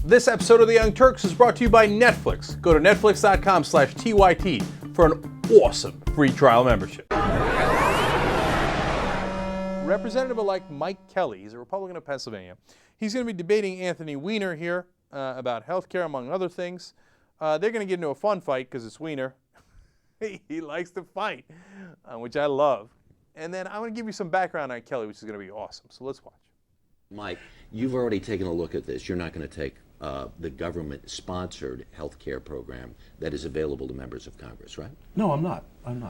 This episode of The Young Turks is brought to you by Netflix. Go to netflix.com/TYT for an awesome free trial membership. Representative-elect Mike Kelly, he's a Republican of Pennsylvania. He's going to be debating Anthony Weiner here about health care, among other things. They're going to get into a fun fight because it's Weiner. He likes to fight, which I love. And then I'm going to give you some background on Kelly, which is going to be awesome. So let's watch. Mike, you've already taken a look at this. You're not going to take the government-sponsored health care program that is available to members of Congress, right? No, I'm not.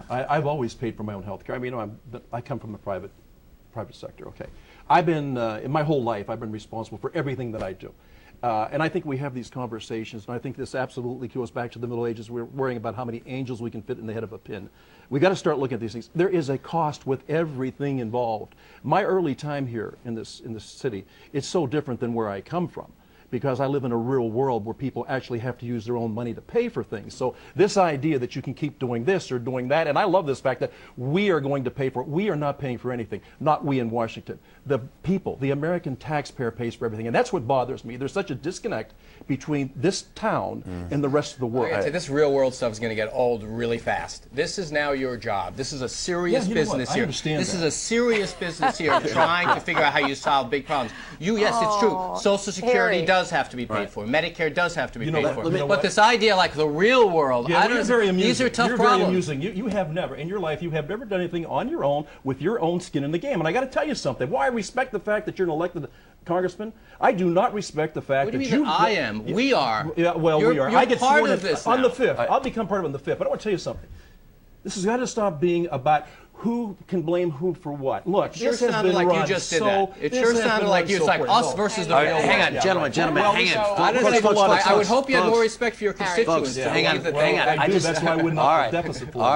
I've always paid for my own health care. I mean, I come from the private sector, okay. I've been, in my whole life, I've been responsible for everything that I do. And I think we have these conversations, and I think this absolutely goes back to the Middle Ages. We're worrying about how many angels we can fit in the head of a pin. We got to start looking at these things. There is a cost with everything involved. My early time here in this city, it's so different than where I come from, because I live in a real world where people actually have to use their own money to pay for things. So this idea that you can keep doing this or doing that, and I love this fact that we are going to pay for it. We are not paying for anything, not we in Washington. The people, the American taxpayer pays for everything, and that's what bothers me. There's such a disconnect between this town and the rest of the world. I gotta say, this real world stuff is going to get old really fast. This is now your job. This is a serious business here. This is a serious business here, trying to figure out how you solve big problems. Yes, it's true. Social Security does have to be paid for. Medicare does have to be paid for. But this idea, like the real world, I don't know. These are tough problems. Very amusing. You have never, in your life, you have never done anything on your own with your own skin in the game. And I got to tell you something. While I respect the fact that you're an elected congressman, I do not respect the fact that you. I am. We are. Yeah, well, we are. I get part of this on the 5th. I'll become part of it on the 5th. But I want to tell you something. This has got to stop being about who can blame who for what. Look, this has been like you just did that. It sure sounded like you. It's like us versus the real world. Hang on, gentlemen, hang on. I would hope you had more respect for your constituents. Hang on. I do. That's why I wouldn't have a deficit for All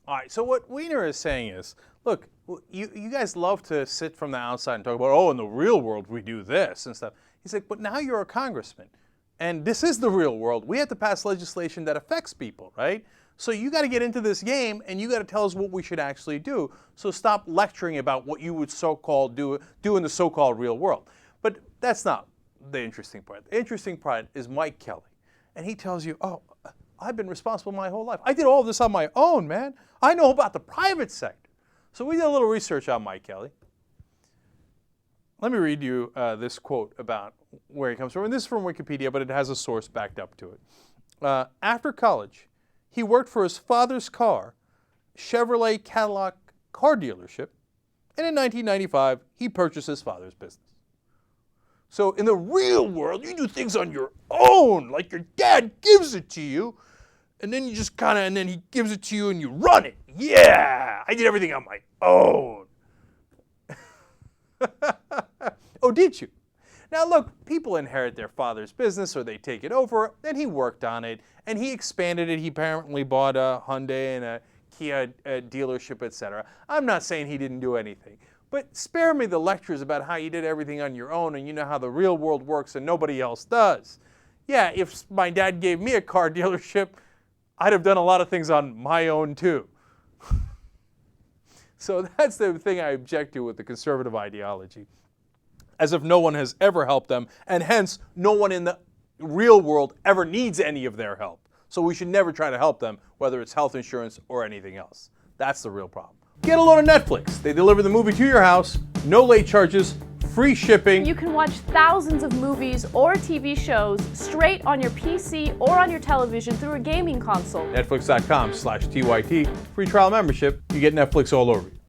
right. So what Weiner is saying is, look, you guys love to sit from the outside and talk about, oh, in the real world we do this and stuff. He's like, but now you're a congressman, and this is the real world. We have to pass legislation that affects people, right? So you got to get into this game, and you got to tell us what we should actually do. So stop lecturing about what you would so-called do in the so-called real world. But that's not the interesting part. The interesting part is Mike Kelly, and he tells you, oh, I've been responsible my whole life. I did all this on my own, man. I know about the private sector. So we did a little research on Mike Kelly. Let me read you this quote about where he comes from. And this is from Wikipedia, but it has a source backed up to it. After college, he worked for his father's car, Chevrolet Cadillac car dealership, and in 1995, he purchased his father's business. So in the real world, you do things on your own, like your dad gives it to you, and then you just and then he gives it to you and you run it. Yeah, I did everything on my own. Oh, did you? Now look, people inherit their father's business or they take it over, and he worked on it, and he expanded it. He apparently bought a Hyundai and a Kia dealership, etc. I'm not saying he didn't do anything, but spare me the lectures about how you did everything on your own and you know how the real world works and nobody else does. Yeah, if my dad gave me a car dealership, I'd have done a lot of things on my own too. So that's the thing I object to with the conservative ideology. As if no one has ever helped them, and hence no one in the real world ever needs any of their help. So we should never try to help them, whether it's health insurance or anything else. That's the real problem. Get a load of Netflix. They deliver the movie to your house, no late charges, free shipping. You can watch thousands of movies or TV shows straight on your PC or on your television through a gaming console. Netflix.com/TYT. Free trial membership. You get Netflix all over you.